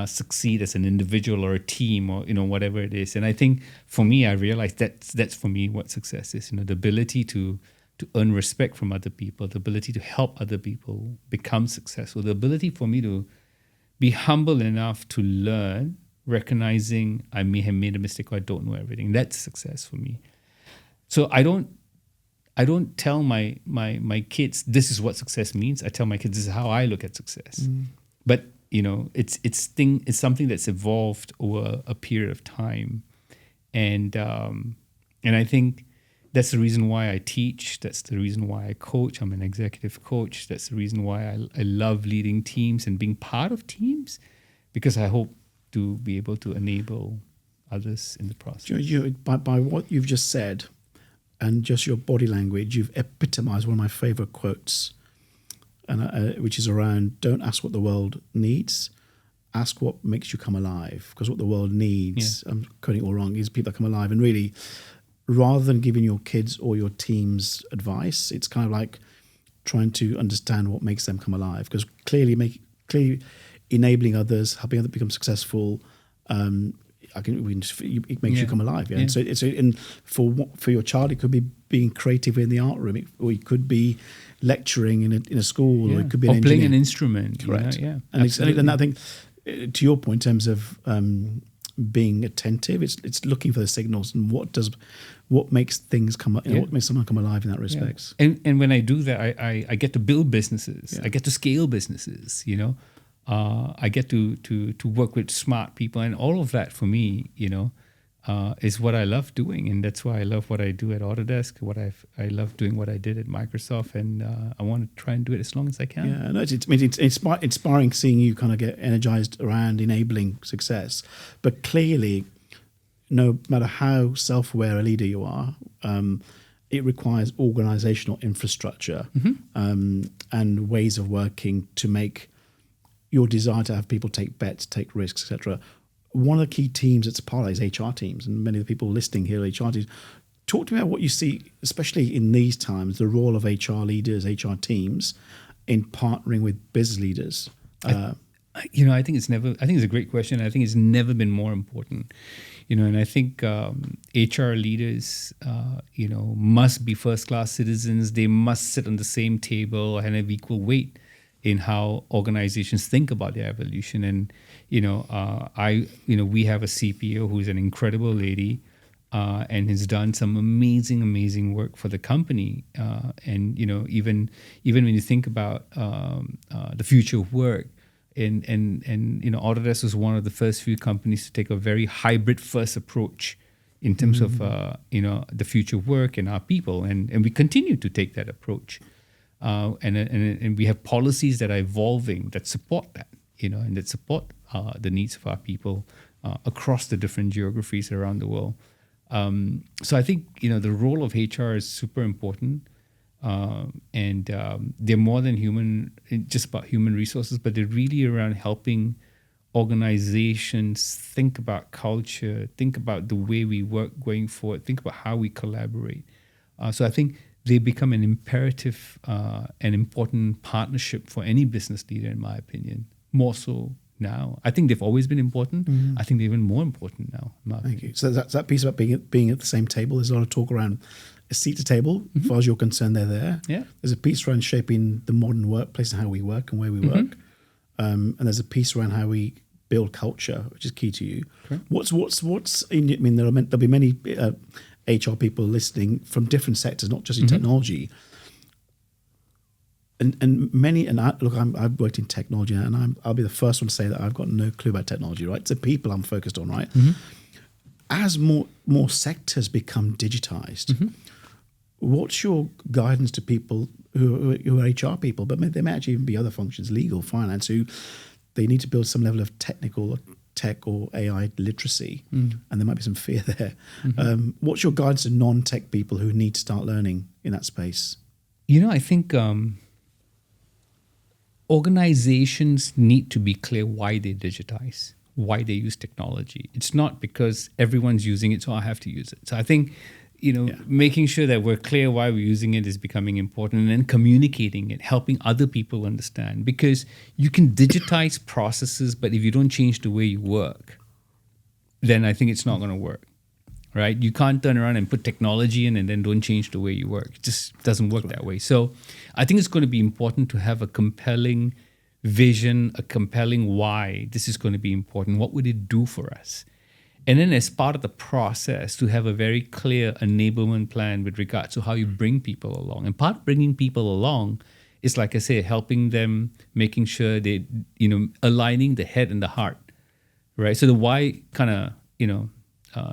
succeed as an individual or a team or whatever it is. And I think for me, I realized that's for me what success is. The ability to earn respect from other people, the ability to help other people become successful, the ability for me to be humble enough to learn, recognizing I may have made a mistake or I don't know everything. That's success for me. So I don't tell my kids this is what success means. I tell my kids this is how I look at success. But it's something that's evolved over a period of time, and I think that's the reason why I teach. That's the reason why I coach. I'm an executive coach. That's the reason why I love leading teams and being part of teams, because I hope to be able to enable others in the process. By what you've just said, and just your body language, you've epitomized one of my favorite quotes. And which is around, don't ask what the world needs, ask what makes you come alive. Because what the world needs, I'm quoting it all wrong, is people that come alive. And really, rather than giving your kids or your teams advice, it's kind of like trying to understand what makes them come alive. Because clearly enabling others, helping others become successful, it makes you come alive. Yeah? And and for your child, it could be being creative in the art room, or it could be lecturing in a school, or it could be playing an instrument. Correct. And I think, to your point, in terms of being attentive, it's looking for the signals and what makes things come up, what makes someone come alive in that respect. And when I do that, I get to build businesses. I get to scale businesses. I get to work with smart people, and all of that for me, is what I love doing, and that's why I love what I do at Autodesk. I love doing what I did at Microsoft, and I want to try and do it as long as I can. Yeah, no, it's inspiring seeing you kind of get energized around enabling success. But clearly, no matter how self-aware a leader you are, it requires organizational infrastructure and ways of working to make your desire to have people take bets, take risks, etc. One of the key teams that's part of that is HR teams, and many of the people listening here are HR teams. Talk to me about what you see, especially in these times, the role of HR leaders, HR teams, in partnering with business leaders. I think it's a great question. I think it's never been more important. And I think HR leaders, must be first-class citizens. They must sit on the same table and have equal weight in how organizations think about their evolution. And we have a CPO who's an incredible lady. and has done some amazing work for the company. And even when you think about the future of work, and Autodesk was one of the first few companies to take a very hybrid first approach in terms of the future of work and our people, and we continue to take that approach. And we have policies that are evolving that support that, and that support the needs of our people across the different geographies around the world. So I think, the role of HR is super important. And they're more than just about human resources, but they're really around helping organizations think about culture, think about the way we work going forward, think about how we collaborate. So I think they become an imperative and important partnership for any business leader, in my opinion, more so now. I think they've always been important. I think they're even more important now. Thank you. So that piece about being at the same table, there's a lot of talk around a seat to table. As far as you're concerned, they're there. Yeah. There's a piece around shaping the modern workplace and how we work and where we work. And there's a piece around how we build culture, which is key to you. Okay. What's in, there'll be many HR people listening from different sectors, not just in technology. And many, I've worked in technology, and I'll be the first one to say that I've got no clue about technology, right? It's the people I'm focused on, right? As more sectors become digitized, what's your guidance to people who are HR people, but they may actually even be other functions, legal, finance, who they need to build some level of tech or AI literacy, and there might be some fear there. What's your guidance to non-tech people who need to start learning in that space? I think organizations need to be clear why they digitize, why they use technology. It's not because everyone's using it, so I have to use it. So I think, making sure that we're clear why we're using it is becoming important, and then communicating it, helping other people understand. Because you can digitize processes, but if you don't change the way you work, then I think it's not going to work, right? You can't turn around and put technology in and then don't change the way you work. It just doesn't work that way. So I think it's going to be important to have a compelling vision, a compelling why this is going to be important. What would it do for us? And then as part of the process, to have a very clear enablement plan with regards to how you bring people along. And part of bringing people along is, like I say, helping them, making sure they, aligning the head and the heart, right? So the why kind of,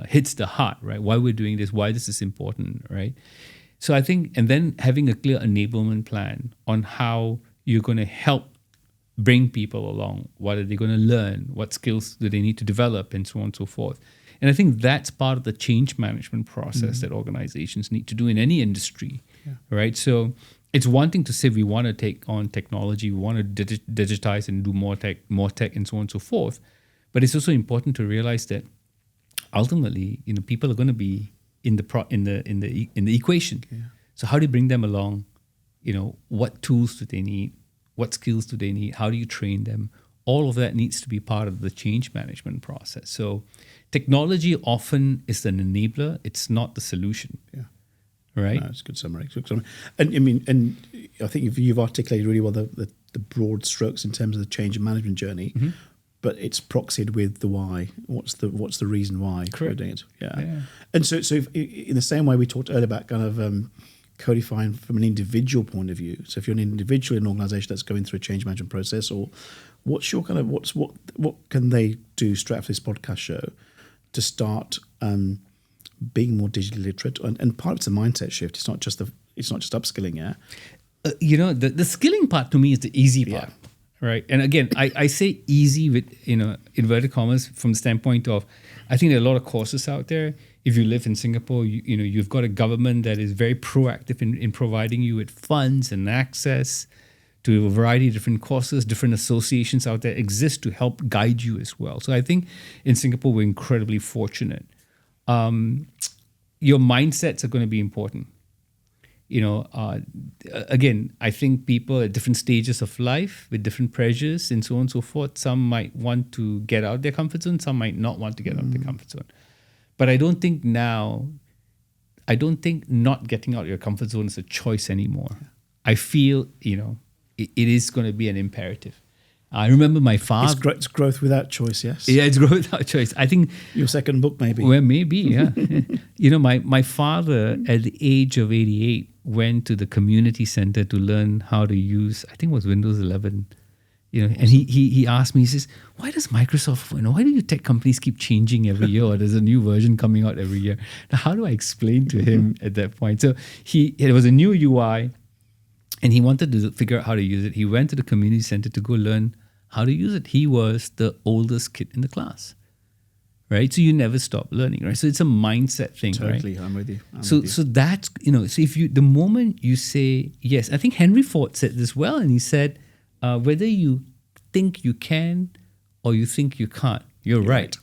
hits the heart, right? Why we're doing this, why this is important, right? So I think, and then having a clear enablement plan on how you're going to help bring people along. What are they going to learn? What skills do they need to develop, and so on and so forth. And I think that's part of the change management process that organizations need to do in any industry, right? So it's one thing to say we want to take on technology, we want to digitize and do more tech, and so on and so forth. But it's also important to realize that ultimately, people are going to be in the equation. Yeah. So how do you bring them along? What tools do they need? What skills do they need? How do you train them? All of that needs to be part of the change management process. So technology often is an enabler. It's not the solution. Yeah. Right? No, it's a good summary. And I think you've articulated really well the broad strokes in terms of the change and management journey. But it's proxied with the why. What's the reason why we're doing it? Yeah. And so if, in the same way we talked earlier about kind of codifying from an individual point of view. So if you're an individual in an organization that's going through a change management process, or what's your kind of what can they do straight after this podcast show to start being more digitally literate? And part of it's a mindset shift. It's not just upskilling. Yeah. The skilling part to me is the easy part. Yeah. Right. And again, I say easy with, inverted commas from the standpoint of, I think there are a lot of courses out there. If you live in Singapore, you've got a government that is very proactive in providing you with funds and access to a variety of different courses. Different associations out there exist to help guide you as well. So I think in Singapore, we're incredibly fortunate. Your mindsets are going to be important. Again, I think people at different stages of life with different pressures and so on and so forth, some might want to get out of their comfort zone, some might not want to get out of their comfort zone. But I don't think not getting out of your comfort zone is a choice anymore. I feel, it is going to be an imperative. I remember my father. It's growth without choice, yes? Yeah, it's growth without choice. I think Your second book, maybe. well, maybe, yeah. My father at the age of 88 went to the community center to learn how to use, I think it was Windows 11. And he asked me, he says, why does Microsoft, why do you tech companies keep changing every year, or there's a new version coming out every year? Now, how do I explain to him at that point? So it was a new UI, and he wanted to figure out how to use it. He went to the community center to go learn how to use it. He was the oldest kid in the class, right? So you never stop learning, right? So it's a mindset thing, Totally, right? I'm with you. So that's, so if the moment you say yes, I think Henry Ford said this well, and he said, whether you think you can or you think you can't, you're right.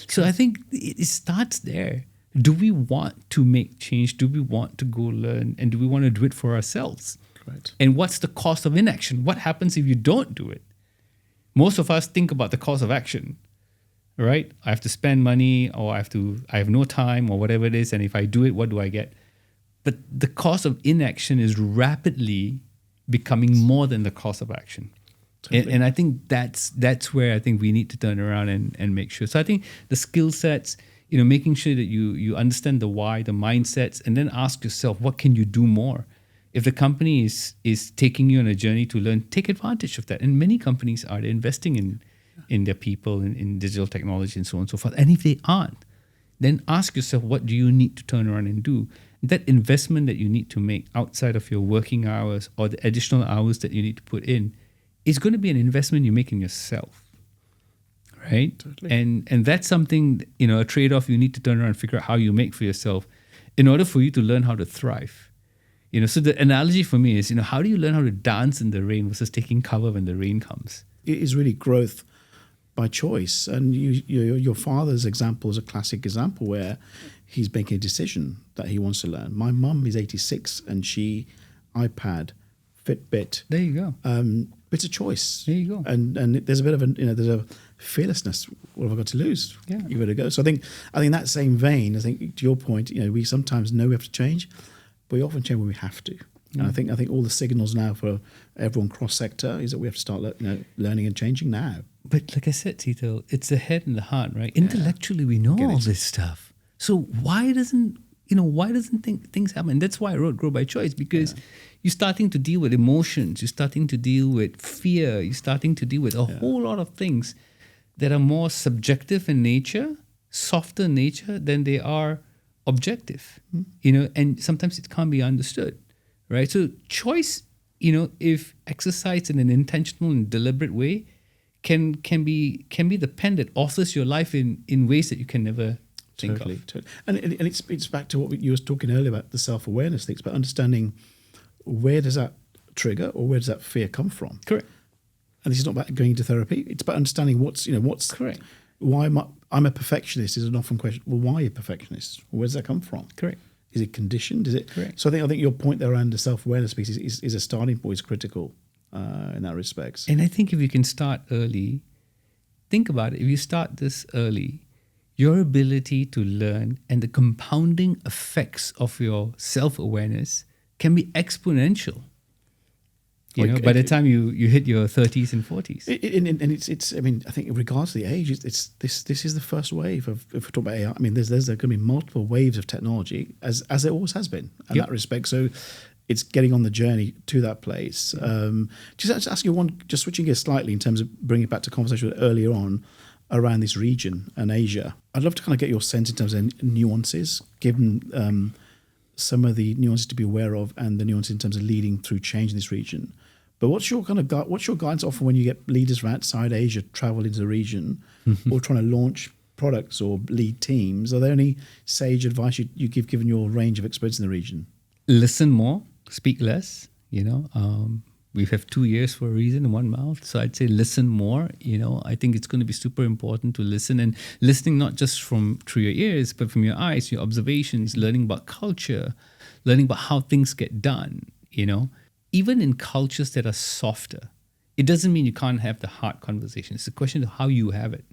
So I think it starts there. Do we want to make change? Do we want to go learn? And do we want to do it for ourselves? Right. And what's the cost of inaction? What happens if you don't do it? Most of us think about the cost of action, right? I have to spend money, or I have no time, or whatever it is. And if I do it, what do I get? But the cost of inaction is rapidly becoming more than the cost of action. Totally. And I think that's where I think we need to turn around and make sure. So I think the skill sets, making sure that you understand the why, the mindsets, and then ask yourself, what can you do more? If the company is taking you on a journey to learn, take advantage of that. And many companies are investing in their people, in digital technology and so on and so forth. And if they aren't, then ask yourself, what do you need to turn around and do? That investment that you need to make outside of your working hours or the additional hours that you need to put in is going to be an investment you make in yourself, right? Totally. And that's something, a trade-off you need to turn around and figure out how you make for yourself in order for you to learn how to thrive. So the analogy for me is, how do you learn how to dance in the rain versus taking cover when the rain comes? It is really growth by choice. And your father's example is a classic example where he's making a decision that he wants to learn. My mum is 86 and she iPad, Fitbit. There you go. It's a choice. There you go. And there's a bit of there's a fearlessness. What have I got to lose? Yeah. Give it a go. So I think in that same vein, I think to your point, we sometimes know we have to change, but we often change when we have to. And I think all the signals now for everyone cross sector is that we have to start learning and changing now. But like I said, Sital, it's the head and the heart, right? Intellectually, we know all this stuff. So why doesn't things happen? And that's why I wrote Grow by Choice, because you're starting to deal with emotions, you're starting to deal with fear, you're starting to deal with a whole lot of things that are more subjective in nature, softer in nature than they are objective, and sometimes it can't be understood, right? So choice, if exercised in an intentional and deliberate way, can be the pen that authors your life in ways that you can never think of. Totally. And it's back to what you were talking earlier about the self-awareness thing. It's about understanding where does that trigger or where does that fear come from. Correct. And this is not about going to therapy. It's about understanding what's correct. Why I'm a perfectionist is an often question. Well, why are you a perfectionist? Where does that come from? Correct. Is it conditioned? Is it correct? So I think your point there around the self-awareness piece is a starting point. Is critical in that respect. And I think if you can start early, think about it. If you start this early, your ability to learn and the compounding effects of your self-awareness can be exponential. By the time you hit your 30s and 40s. And it's I mean, I think in regards to the age, it's this is the first wave of, if we talk about AI, I mean, there's going to be multiple waves of technology, as there always has been in that respect. So it's getting on the journey to that place. Just ask you just switching gears slightly in terms of bringing it back to conversation earlier on around this region and Asia. I'd love to kind of get your sense in terms of nuances, given some of the nuances to be aware of and the nuances in terms of leading through change in this region. But what's your guidance often when you get leaders from outside Asia travel into the region or trying to launch products or lead teams? Are there any sage advice you give given your range of experience in the region? Listen more, speak less. We have 2 ears for a reason and one mouth. So I'd say listen more. I think it's going to be super important to listen, and listening not just through your ears, but from your eyes, your observations, learning about culture, learning about how things get done, Even in cultures that are softer, it doesn't mean you can't have the hard conversation. It's a question of how you have it.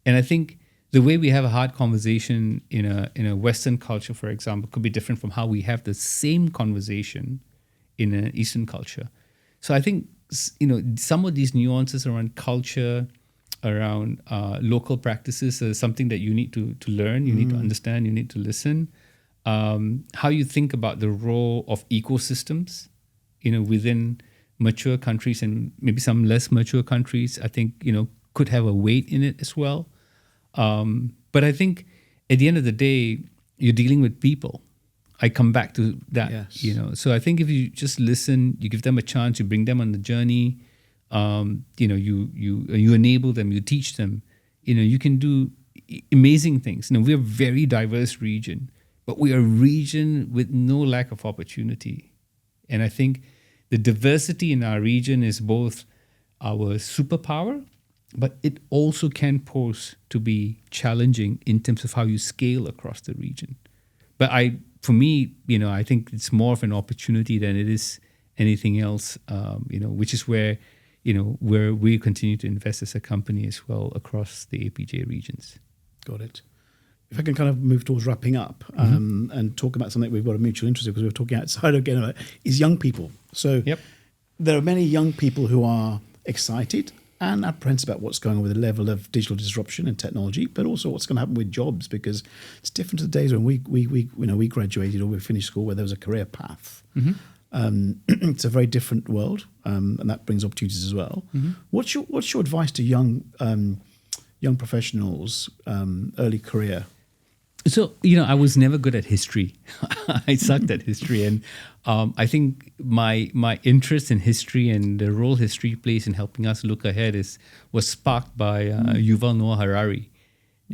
And I think the way we have a hard conversation in a Western culture, for example, could be different from how we have the same conversation in an Eastern culture. So I think some of these nuances around culture, around local practices is something that you need to learn, you need to understand, you need to listen. How you think about the role of ecosystems, within mature countries and maybe some less mature countries, I think, could have a weight in it as well. But I think at the end of the day, you're dealing with people. I come back to that, Yes. So I think if you just listen, you give them a chance, you bring them on the journey, you enable them, you teach them, you can do amazing things. We're a very diverse region, but we are a region with no lack of opportunity. And I think the diversity in our region is both our superpower, but it also can pose to be challenging in terms of how you scale across the region. But for me, I think it's more of an opportunity than it is anything else, which is where we continue to invest as a company as well across the APJ regions. Got it. If I can kind of move towards wrapping up and talk about something we've got a mutual interest in, because we were talking outside again about, is young people. So there are many young people who are excited and apprehensive about what's going on with the level of digital disruption and technology, but also what's going to happen with jobs, because it's different to the days when we graduated or we finished school where there was a career path. It's a very different world, and that brings opportunities as well. What's your advice to young professionals, early career? So, I was never good at history. I sucked at history. And I think my interest in history and the role history plays in helping us look ahead was sparked by Yuval Noah Harari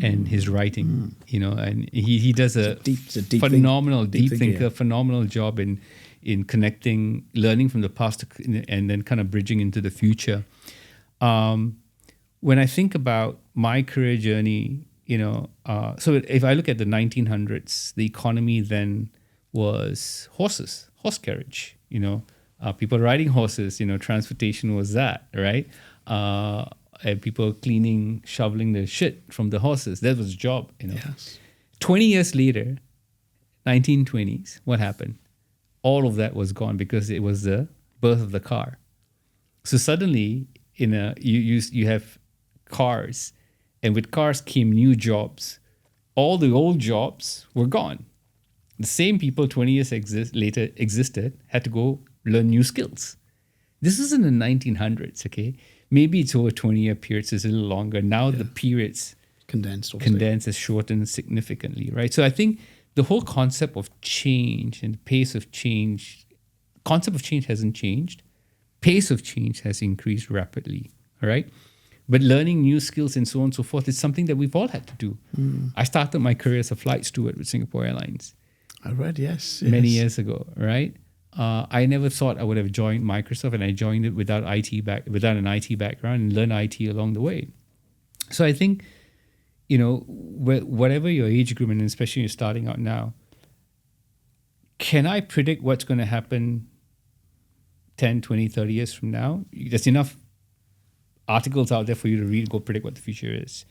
and his writing. And he does a phenomenal deep thinker, phenomenal job in connecting, learning from the past and then kind of bridging into the future. When I think about my career journey, so if I look at the 1900s, the economy then was horse carriage, people riding horses, transportation was that, right? And people cleaning, shoveling the shit from the horses. That was a job, Yes. 20 years later, 1920s, what happened? All of that was gone because it was the birth of the car. So suddenly, you have cars, and with cars came new jobs. All the old jobs were gone. The same people 20 years later existed, had to go learn new skills. This is in the 1900s, okay? Maybe it's over 20-year periods, it's a little longer. Now the periods Condensed has shortened significantly, right? So I think the whole concept of change and the pace of change, concept of change hasn't changed. Pace of change has increased rapidly, all right? But learning new skills and so on and so forth is something that we've all had to do. I started my career as a flight steward with Singapore Airlines. I read, yes. Many years ago, right? I never thought I would have joined Microsoft, and I joined it without an IT background and learned IT along the way. So I think, whatever your age group, and especially you're starting out now, can I predict what's going to happen 10, 20, 30 years from now? There's enough articles out there for you to read, go predict what the future is.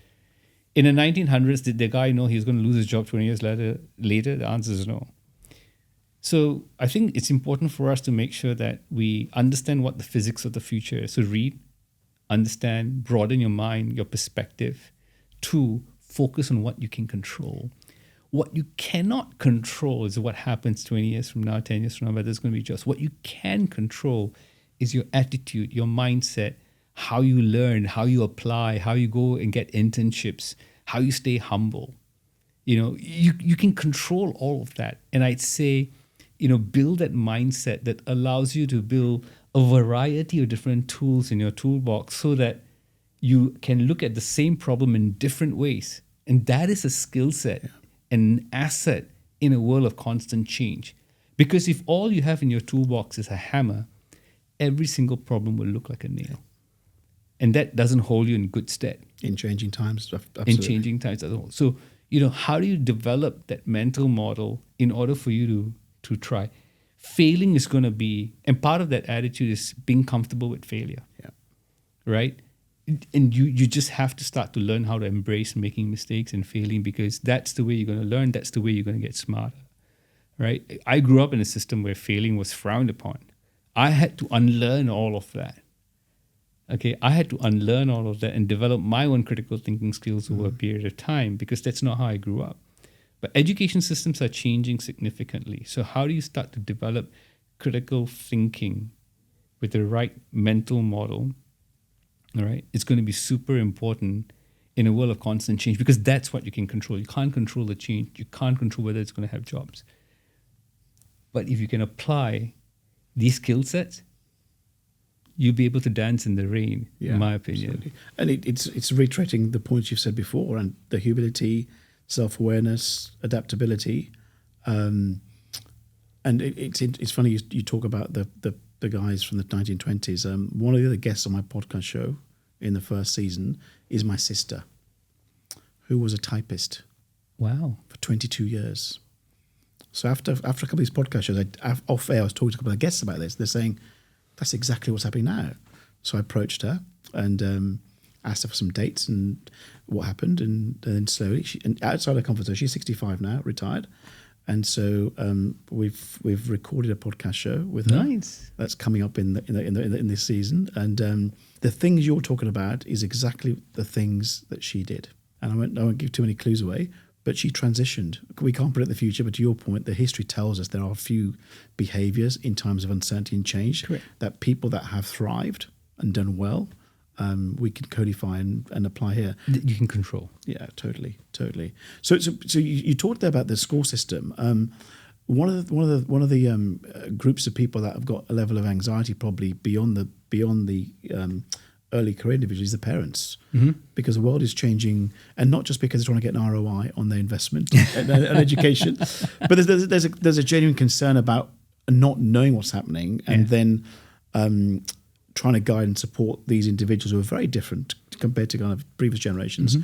In the 1900s, did the guy know he was going to lose his job 20 years later? The answer is no. So I think it's important for us to make sure that we understand what the physics of the future is. So read, understand, broaden your mind, your perspective. 2, focus on what you can control. What you cannot control is what happens 20 years from now, 10 years from now, but there's going to be just. What you can control is your attitude, your mindset, how you learn, how you apply, how you go and get internships, how you stay humble. You can control all of that. And I'd say, build that mindset that allows you to build a variety of different tools in your toolbox so that you can look at the same problem in different ways. And that is a skill set, an asset in a world of constant change. Because if all you have in your toolbox is a hammer, every single problem will look like a nail. And that doesn't hold you in good stead. In changing times, absolutely. In changing times as well. So, how do you develop that mental model in order for you to try? Failing is going to be, and part of that attitude is being comfortable with failure. Yeah. Right? And you just have to start to learn how to embrace making mistakes and failing, because that's the way you're going to learn. That's the way you're going to get smarter. Right? I grew up in a system where failing was frowned upon. I had to unlearn all of that. Okay, I had to unlearn all of that and develop my own critical thinking skills over a period of time because that's not how I grew up. But education systems are changing significantly. So how do you start to develop critical thinking with the right mental model? All right, it's going to be super important in a world of constant change because that's what you can control. You can't control the change. You can't control whether it's going to have jobs. But if you can apply these skill sets, you'll be able to dance in the rain, in my opinion. Absolutely. And it's reiterating the points you've said before, and the humility, self-awareness, adaptability. And it's funny you talk about the guys from the 1920s. One of the other guests on my podcast show in the first season is my sister, who was a typist. Wow. For 22 years. So after a couple of these podcast shows, off air, I was talking to a couple of guests about this. They're saying, that's exactly what's happening now. So I approached her and asked her for some dates and what happened. And then slowly, and outside her comfort zone, she's 65 now, retired. And so we've recorded a podcast show with her. Nice. That's coming up in this season. And the things you're talking about is exactly the things that she did. And I won't give too many clues away, but she transitioned. We can't predict the future, but to your point, the history tells us there are a few behaviors in times of uncertainty and change. Correct. That people that have thrived and done well, we can codify and apply here. You can control. Yeah, totally. So you talked there about the school system. One of the groups of people that have got a level of anxiety probably beyond the early career individuals, the parents, because the world is changing, and not just because they're trying to get an ROI on their investment and education, but there's a genuine concern about not knowing what's happening and then trying to guide and support these individuals who are very different compared to kind of previous generations.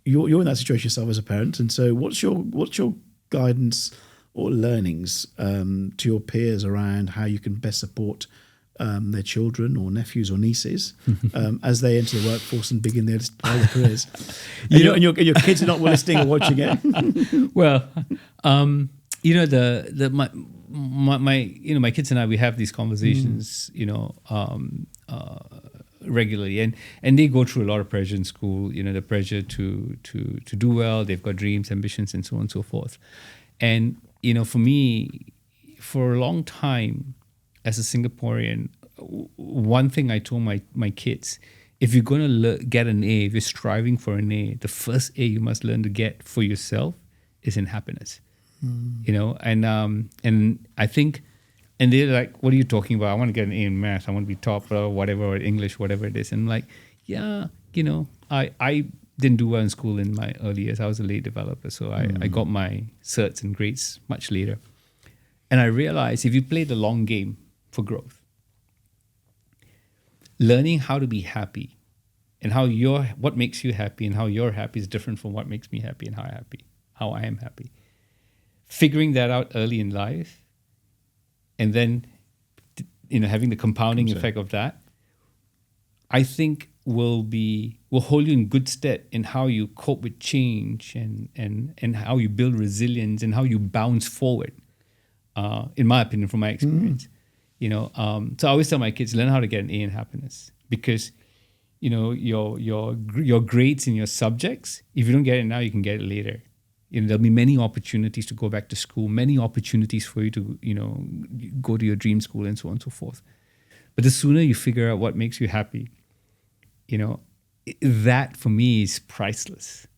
You're in that situation yourself as a parent, and so what's your guidance or learnings to your peers around how you can best support their children or nephews or nieces as they enter the workforce and begin their careers? And your kids are not listening or watching it. Well, my kids and I, we have these conversations, regularly, and they go through a lot of pressure in school. The pressure to do well. They've got dreams, ambitions, and so on and so forth. And for me, for a long time, as a Singaporean, one thing I told my kids: if you're going to get an A, if you're striving for an A, the first A you must learn to get for yourself is in happiness. And I think, and they're like, what are you talking about? I want to get an A in math. I want to be top or whatever, or English, whatever it is. And I'm like, I didn't do well in school in my early years. I was a late developer, so I got my certs and grades much later. And I realized if you play the long game for growth, learning how to be happy and what makes you happy and how you're happy is different from what makes me happy and how I am happy. Figuring that out early in life, and then having the compounding effect of that, I think will hold you in good stead in how you cope with change and how you build resilience and how you bounce forward. In my opinion, from my experience, so I always tell my kids, learn how to get an A in happiness, because your grades in your subjects, if you don't get it now, you can get it later. There'll be many opportunities to go back to school, many opportunities for you to go to your dream school and so on and so forth. But the sooner you figure out what makes you happy, that for me is priceless.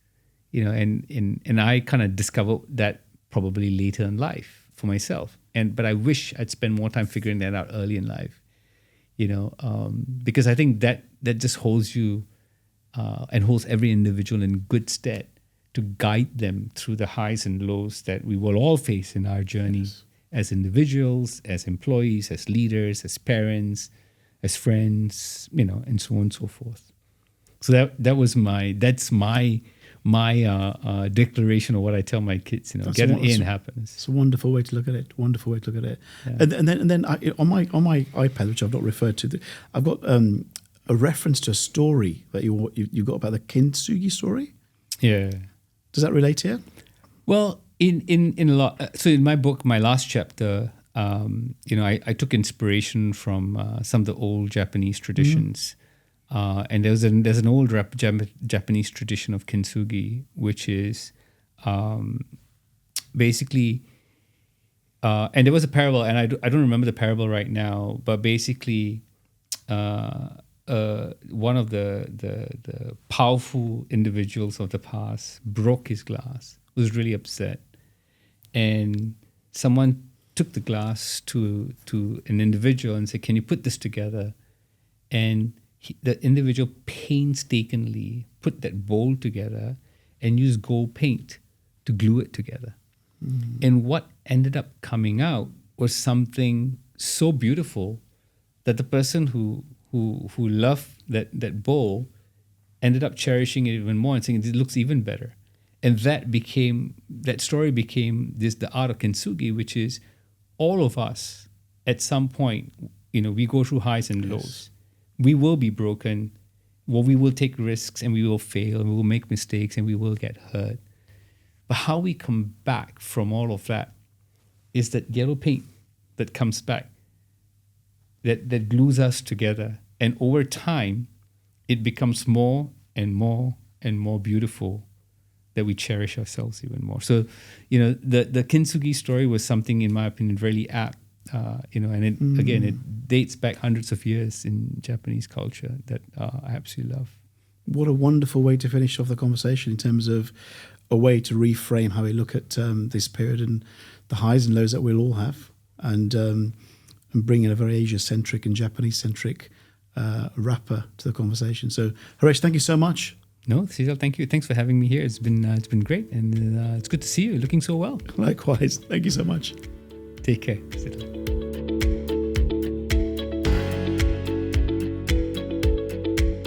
And I kind of discovered that probably later in life for myself. But I wish I'd spend more time figuring that out early in life, because I think that just holds you and holds every individual in good stead to guide them through the highs and lows that we will all face in our journey as individuals, as employees, as leaders, as parents, as friends, and so on and so forth. So that's my declaration of what I tell my kids. Get an A in happiness. It's a wonderful way to look at it. Yeah. And then on my iPad, which I've not referred to, I've got a reference to a story that you got about the Kintsugi story. Yeah. Does that relate here? Well, in a lot. So in my book, my last chapter, I took inspiration from some of the old Japanese traditions. And there's an old Japanese tradition of Kintsugi, which is basically, and there was a parable, and I don't remember the parable right now, but basically, one of the powerful individuals of the past broke his glass, was really upset, and someone took the glass to an individual and said, "Can you put this together?" And the individual painstakingly put that bowl together and used gold paint to glue it together. And what ended up coming out was something so beautiful that the person who loved that bowl ended up cherishing it even more and saying it looks even better. And that story became the art of Kintsugi, which is all of us at some point, we go through highs and lows. We will be broken, we will take risks, and we will fail, and we will make mistakes, and we will get hurt. But how we come back from all of that is that yellow paint that comes back, that glues us together. And over time, it becomes more and more and more beautiful, that we cherish ourselves even more. So, the Kintsugi story was something, in my opinion, really apt. And it dates back hundreds of years in Japanese culture that I absolutely love. What a wonderful way to finish off the conversation in terms of a way to reframe how we look at this period and the highs and lows that we'll all have, and bring in a very Asia-centric and Japanese-centric wrapper to the conversation. So, Haresh, thank you so much. No, Sital, thank you. Thanks for having me here. It's been great, and it's good to see you looking so well. Likewise. Thank you so much. Take care, Sital.